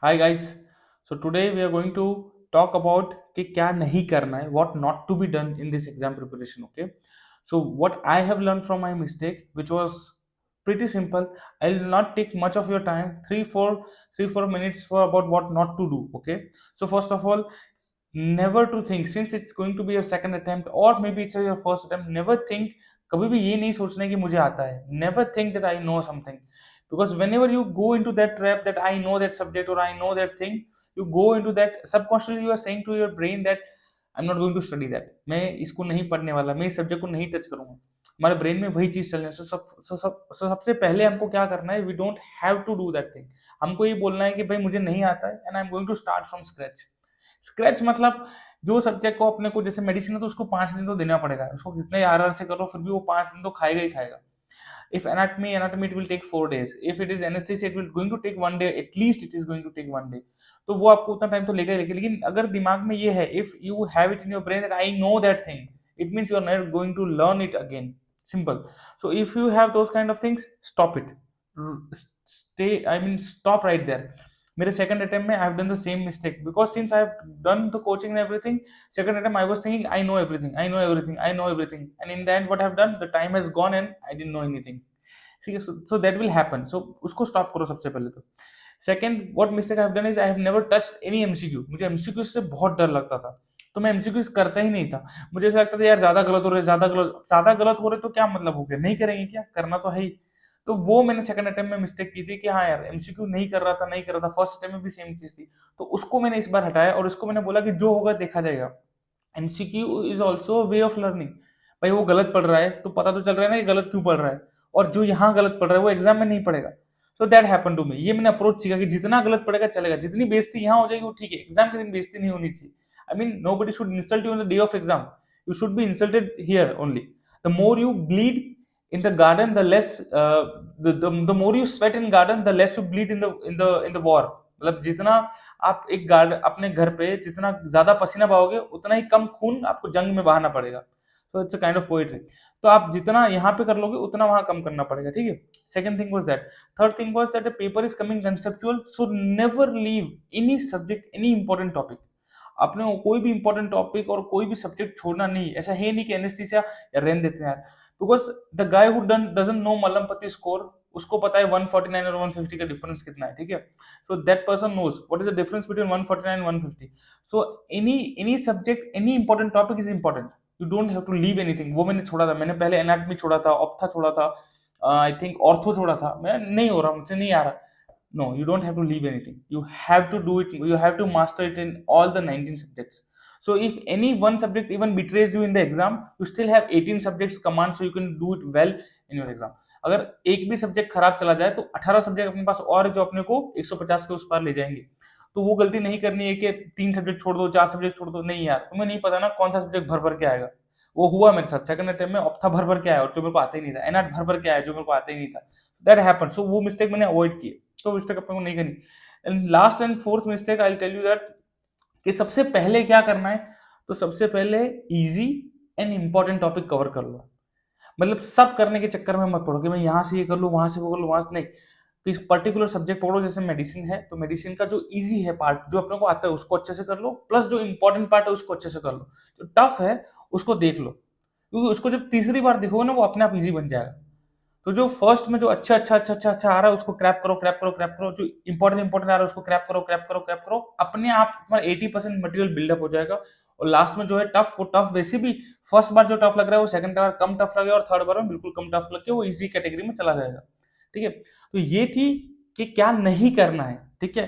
Hi guys. So today we are going to talk about कि क्या नहीं करना है, what not to be done in this exam preparation. Okay. So what I have learned from my mistake, which was pretty simple. I will not take much of your time. 3 4 minutes for about what not to do. Okay. So first of all, never to think, since it's going to be your second attempt or maybe it's your first attempt, never think, कभी भी ये नहीं सोचना है कि मुझे आता है. Never think that I know something, because whenever you go into that trap that I know that subject or I know that thing, you go into that subconsciously, you are saying to your brain that I'm not going to study that, मैं इसको नहीं पढ़ने वाला, मैं इस subject को नहीं touch करूंगा. हमारे ब्रेन में वही चीज चल रही है. सबसे पहले हमको क्या करना है, we don't have to do that thing. हमको ये बोलना है कि भाई मुझे नहीं आता है and I am going to start from scratch. Scratch मतलब जो सब्जेक्ट को अपने को, जैसे मेडिसिन है तो उसको 5 दिन तो देना पड़ेगा, उसको कितने आर से करो फिर भी वो 5 दिन तो खाएगा ही खाएगा. If anatomy, it will take 4 days. If it is anesthesia, it will going to take 1 day. At least it is going to take 1 day. तो वो आपको उतना टाइम तो लेगा ही लेगा. लेकिन अगर दिमाग में ये है, if you have it in your brain that I know that thing, it means you are not going to learn it again. Simple. So if you have those kind of things, stop it. Stay. I mean, stop right there. मेरे second attempt में I have done the same mistake, because since I have done the coaching and everything, second attempt I was thinking I know everything, I know everything, I know everything, and in the end what I have done, the time has gone and I didn't know anything. ठीक है. So that will happen. So उसको stop करो सबसे पहले तो. Second what mistake I have done is I have never touched any MCQ. मुझे MCQ से बहुत डर लगता था, तो मैं एमसीक्यू करता ही नहीं था. मुझे ऐसा लगता था यार ज्यादा गलत हो रहे, ज्यादा गलत हो रहे तो क्या मतलब हो गया, नहीं करेंगे क्या, करना तो है ही. तो वो मैंने सेकंड अटेम्प्ट में मिस्टेक की थी कि हाँ यार एमसीक्यू नहीं कर रहा था. फर्स्ट अटेम्प्ट में भी सेम चीज थी, तो उसको मैंने इस बार हटाया और इसको मैंने बोला कि जो होगा देखा जाएगा. MCQ is also way of learning. भाई वो गलत पढ़ रहा है तो पता तो चल रहा है ना कि गलत क्यों पढ़ रहा है, और जो यहाँ गलत पढ़ रहा है वो एग्जाम में नहीं पढ़ेगा. So that happen to me. ये मैंने अप्रोच सीखा कि जितना गलत पढ़ेगा चलेगा, जितनी बेइज्जती यहाँ हो जाएगी वो ठीक है, एग्जाम के दिन बेइज्जती नहीं होनी चाहिए. I mean no body should insult you on the day of exam. You should be insulted here only. The more you bleed in the garden, the less the more you sweat in garden, the less you bleed in the war. मतलब जितना आप एक guard अपने घर पे जितना ज्यादा पसीना बहाओगे उतना ही कम खून आपको जंग में बहाना पड़ेगा. तो it's a kind of poetry. तो आप जितना यहाँ पे कर लोगे उतना वहां कम करना पड़ेगा. ठीक है. Second thing was that. Third thing was that the paper is coming conceptual, so never leave any subject, any important topic. आपने कोई भी इंपॉर्टेंट टॉपिक और कोई भी सब्जेक्ट छोड़ना नहीं. ऐसा है नहीं कि एनेस्थीसिया या रहने देते हैं यार, because the guy who doesn't know Mallampati score, उसको पता है 149 और 150 का डिफरेंस कितना है. ठीक है. So that person knows what is the difference between 149 and 150. So any subject, any important topic is important. You don't have to leave anything. वो मैंने छोड़ा था. मैंने पहले एनाटॉमी छोड़ा था, ऑप्था छोड़ा था, आई थिंक ऑर्थो छोड़ा था. मैं नहीं हो रहा, मुझसे नहीं आ रहा. No, you don't have to leave anything. You have to do it. You have to master it in all the 19 subjects. So if any one subject even betrays you in the exam, you still have 18 subjects command, so you can do it well in your exam. अगर एक भी subject खराब चला जाए तो 18 subject अपने पास और है जो अपने को 150 के उस पार ले जाएंगे. तो वो गलती नहीं करनी है कि 3 सब्जेक्ट छोड़ दो, 4 सब्जेक्ट छोड़ दो. नहीं यार, तुम्हें नहीं पता ना कौन सा सब्जेक्ट भर भर के आएगा. वो हुआ मेरे साथ. सेकंड अटेम्प्ट में ऑप्था भर भर के आया और जो मेरे को आता ही नहीं था. एनआर भर भर के आया जो मेरे को आता ही नहीं था. That happen. सो वो मिस्टेक मैंने अवॉइड की. तो मिस्टेक अपने को नहीं करनी. And last and fourth mistake I will tell you that कि सबसे पहले क्या करना है. तो सबसे पहले easy and important topic cover कर लो. मतलब सब करने के चक्कर में मत पड़ो कि मैं यहाँ से ये कर लूँ, वहां से वो कर लूँ, वहां से नहीं. किस पर्टिकुलर सब्जेक्ट पढ़ो. जैसे मेडिसिन है तो मेडिसिन का जो इजी है पार्ट, जो अपने को आता है उसको अच्छे से कर लो, प्लस जो इंपॉर्टेंट पार्ट है उसको अच्छे से कर लो. जो टफ है उसको देख लो, क्योंकि उसको जब तीसरी बार देखोगे ना वो अपने आप इजी बन जाएगा. तो जो फर्स्ट में जो अच्छा आ रहा है उसको क्रैप करो, क्रैप करो, क्रैप करो. जो इंपॉर्टेंट आ रहा है उसको क्रैप करो, क्रैप करो, क्रैप करो. अपने आप तुम्हारा 80% मटेरियल बिल्डअप हो जाएगा. और लास्ट में जो है टफ, वो टफ वैसे भी फर्स्ट बार जो टफ लग रहा है वो सेकंड बार कम टफ लगेगा और थर्ड बार में बिल्कुल कम टफ लग के वो इजी कैटेगरी में चला जाएगा. ठीक है. तो ये थी कि क्या नहीं करना है. ठीक है.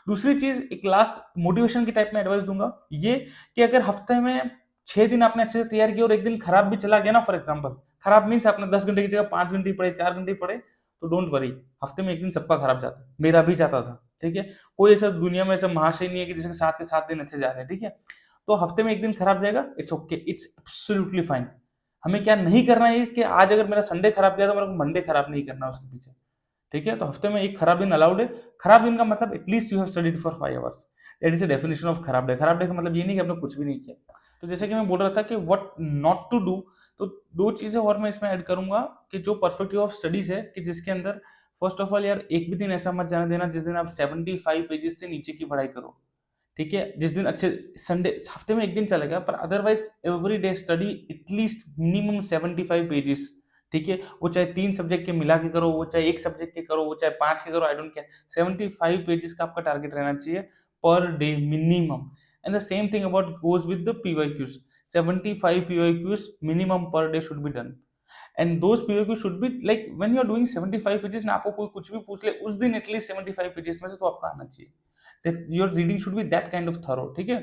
दूसरी चीज, एक लास्ट मोटिवेशन की टाइप में एडवाइस दूंगा ये, कि अगर हफ्ते में 6 दिन आपने अच्छे से तैयार किया और एक दिन खराब भी चला गया ना, फॉर एग्जाम्पल खराब मीन्स आपने 10 घंटे की जगह 5 घंटे पढ़े, 4 घंटे पढ़े, तो डोंट वरी. हफ्ते में एक दिन सबका खराब जाता है, मेरा भी जाता था. ठीक है. कोई ऐसा दुनिया में ऐसा महाशय नहीं है कि जिसके 7 के 7 दिन अच्छे जा रहे हैं. ठीक है. तो हफ्ते में एक दिन खराब जाएगा, it's okay, it's absolutely fine. हमें क्या नहीं करना है कि आज अगर मेरा संडे खराब गया तो मेरे को मंडे खराब नहीं करना उसके पीछे. ठीक है. तो हफ्ते में एक खराब दिन अलाउड है. खराब दिन का मतलब at least you have studied for 5 hours. That is the definition of खराब डे. खराब डे का मतलब ये नहीं कि आपने कुछ भी नहीं किया. तो जैसे कि मैं बोल रहा था कि व्हाट नॉट टू डू, तो दो चीजें और मैं इसमें ऐड करूंगा कि जो पर्सपेक्टिव ऑफ स्टडीज है कि जिसके अंदर फर्स्ट ऑफ ऑल यार, एक भी दिन ऐसा मत जाने देना जिस दिन आप 75 पेजेस से नीचे की पढ़ाई करो, ठीक है। जिस दिन अच्छे, संडे हफ्ते में एक दिन चलेगा, पर otherwise every day study at least minimum 75 pages, ठीक है। वो चाहे 3 सब्जेक्ट के मिला के करो, वो चाहे 1 सब्जेक्ट के करो, वो चाहे 5 के करो, आई डोंट केयर। 75 पेजेस का आपका टारगेट रहना चाहिए per day minimum. And the same thing about goes with the PYQs. 75 PYQs minimum per day should be done. And those POQ should be like when you are doing 75 pages ना, आपको कोई कुछ भी पूछ ले उस दिन एटलीस्ट 75 पेजेस में से तो आपका आना चाहिए। That your reading should be that kind of thorough, ठीक है।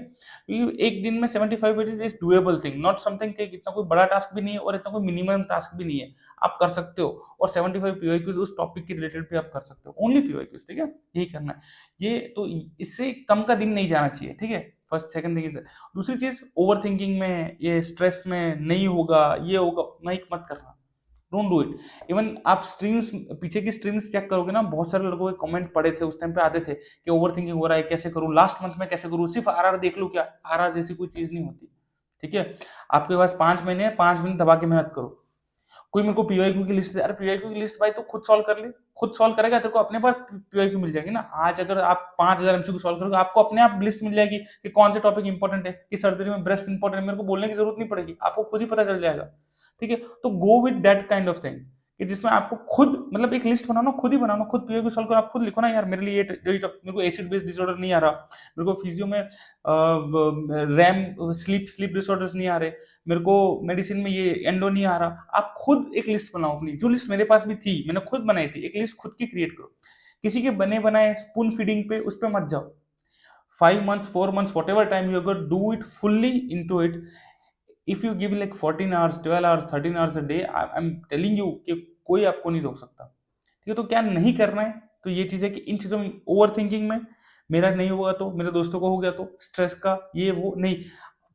एक दिन में 75 pages is doable thing, not something कि इतना कोई बड़ा टास्क भी नहीं है और इतना कोई मिनिमम टास्क भी नहीं है, आप कर सकते हो। और 75 पीवाईक्यूज उस टॉपिक के रिलेटेड भी आप कर सकते हो, ओनली पीवाईक्यूज, ठीक है। यही करना है ये तो, इससे कम का दिन नहीं जाना चाहिए, ठीक है। फर्स्ट सेकंड थिंग इज, दूसरी चीज ओवर थिंकिंग में, ये स्ट्रेस में नहीं होगा, ये होगा, नहीं मत करना, डोंट डू इट। इवन आप स्ट्रीम्स, पीछे की स्ट्रीम्स चेक करोगे ना, बहुत सारे लोगों के कमेंट पड़े थे उस टाइम पे, आते थे कि ओवर थिंकिंग हो रहा है, कैसे करूँ, लास्ट मंथ में कैसे करूँ, सिर्फ आरआर देख लूँ क्या? आरआर जैसी कोई चीज नहीं होती, ठीक है। आपके पास 5 महीने हैं, 5 महीने दबा के मेहनत करो। कोई मेरे को पीवाईक्यू की लिस्ट, अरे पीवाईक्यू की लिस्ट भाई तो खुद सॉल्व कर ले, खुद सॉल्व करेगा तेरे को अपने पास पीवाईक्यू मिल जाएगी ना। आज अगर आप 5000 एमसीक्यू सॉल्व करोगे, आपको अपने आप लिस्ट मिल जाएगी कि कौन से टॉपिक इंपॉर्टेंट है, कि सर्जरी में ब्रेस्ट इंपॉर्टेंट है, मेरे को बोलने की जरूरत नहीं पड़ेगी, आपको खुद ही पता चल जाएगा, ठीक है। तो go with that kind of thing कि जिसमें आपको खुद, मतलब एक लिस्ट बनाना, खुद ही बनाना, खुद पीवाईक्यू सॉल्व करो, आप खुद लिखो ना यार, मेरे लिए मेरे को एसिड बेस डिसऑर्डर नहीं आ रहा, मेरे को फिजियो में रैम स्लीप डिसऑर्डर्स नहीं आ रहे, मेरे को मेडिसिन में ये एंडो नहीं आ रहा। आप खुद एक लिस्ट बनाओ अपनी, जो लिस्ट मेरे पास भी थी, मैंने खुद बनाई थी, एक लिस्ट खुद की क्रिएट करो। किसी के बने बनाए स्पून फीडिंग पे, उस पे मत जाओ। 5 months, 4 months, whatever time you got, do it fully into it. If you give like 14 hours, 12 hours, 13 hours a day, I'm telling you कि कोई आपको नहीं रोक सकता, ठीक है। तो क्या नहीं करना है, तो ये चीज़ है कि इन चीज़ों में, ओवर थिंकिंग में, मेरा नहीं होगा तो मेरे दोस्तों को हो गया, तो स्ट्रेस का ये वो नहीं,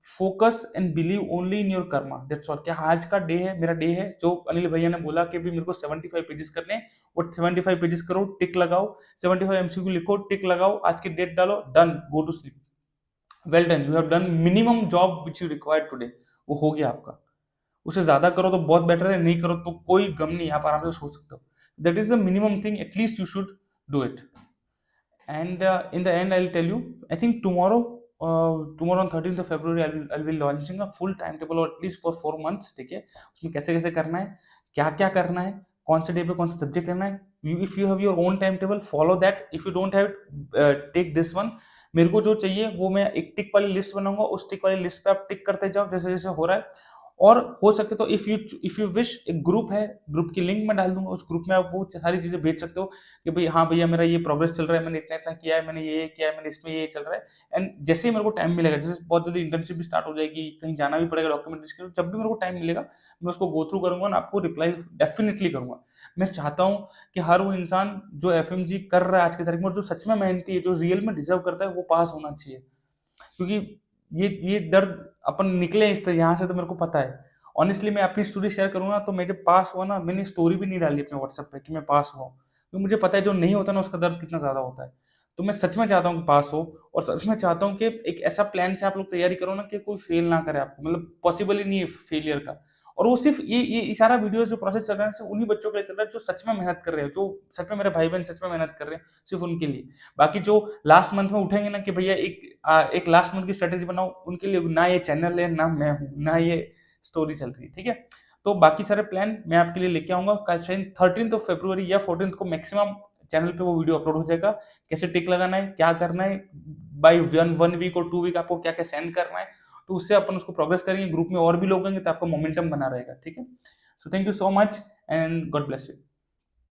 focus and believe only in your Karma, that's all. क्या आज का डे है, मेरा डे है, जो अनिल भैया ने बोला कि भी मेरे को 75 पेजेस करने हैं, वो 75 पेजेस करो, टिक लगाओ, 75 एमसीक्यू लिखो, टिक लगाओ, आज की डेट डालो, done, go to sleep, well done, you have done minimum job which you required today, वो हो गया आपका। उसे ज्यादा करो तो बहुत बेटर है, नहीं करो तो कोई गम नहीं, आप आराम से सो सकते हो। That is the minimum thing, at least you should do it. And in the end, I'll tell you, I think tomorrow on 13th of February, I'll be launching a full timetable, or at least for 4 months, ठीक है। उसमें कैसे कैसे करना है, क्या क्या करना है, कौन से डे पे कौन सा सब्जेक्ट लेना है, if you have your own time table, follow that. If you don't have, take this one. मेरे को जो चाहिए वो मैं एक टिक वाली लिस्ट बनाऊंगा, उस टिक वाली लिस्ट पे आप टिक करते जाओ जैसे जैसे हो रहा है। और हो सके तो इफ यू विश, एक ग्रुप है, ग्रुप की लिंक मैं डाल दूंगा, उस ग्रुप में आप वो सारी चीजें भेज सकते हो कि भाई हाँ भैया मेरा ये प्रोग्रेस चल रहा है, मैंने इतना इतना किया है, मैंने ये किया है, मैंने इसमें ये चल रहा है। एंड जैसे ही मेरे को टाइम मिलेगा, जैसे बहुत जल्दी इंटर्नशिप भी स्टार्ट हो जाएगी, कहीं जाना भी पड़ेगा डॉक्यूमेंटेशन के लिए, जब भी मेरे को टाइम मिलेगा मैं उसको गो थ्रू करूंगा और आपको रिप्लाई डेफिनेटली करूंगा। मैं चाहता हूँ कि हर वो इंसान जो एफएमजी कर रहा है आज की तारीख में, और जो सच में मेहनती है, जो रियल में डिजर्व करता है, वो पास होना चाहिए। क्योंकि ये दर्द अपन निकले इस तरह यहाँ से, तो मेरे को पता है। ऑनेस्टली मैं अपनी स्टोरी शेयर करूँ ना, तो मैं जब पास हुआ ना, मैंने स्टोरी भी नहीं डाली अपने व्हाट्सएप पे कि मैं पास हुआ, तो मुझे पता है जो नहीं होता ना, उसका दर्द कितना ज़्यादा होता है। तो मैं सच में चाहता हूँ कि पास हो, और सच में चाहता हूँ कि एक ऐसा प्लान से आप लोग तैयारी करो ना कि कोई फेल ना करे आपको, मतलब पॉसिबल ही नहीं है फेलियर का। और वो सिर्फ ये सारा वीडियो जो प्रोसेस चल रहा है, सिर्फ उन्हीं बच्चों के लिए चल रहा है जो सच में मेहनत कर रहे हैं, जो सच में मेरे भाई बहन सच में मेहनत कर रहे हैं, सिर्फ उनके लिए। बाकी जो लास्ट मंथ में उठेंगे ना कि भैया एक लास्ट मंथ की स्ट्रेटेजी बनाओ, उनके लिए ना ये चैनल है, ना मैं हूँ, ना ये स्टोरी चल रही है, ठीक है। तो बाकी सारे प्लान मैं आपके लिए लेके आऊंगा कल शायद 13 फरवरी या 14 को मैक्सिमम चैनल पे वो वीडियो अपलोड हो जाएगा। कैसे टिक लगाना है, क्या करना है, बाई वन वीक और 2 वीक आपको क्या क्या सेंड करना है, तो उससे अपन उसको प्रोग्रेस करेंगे, ग्रुप में और भी लोग होंगे तो आपका मोमेंटम बना रहेगा, ठीक है। So thank you so much and God bless you.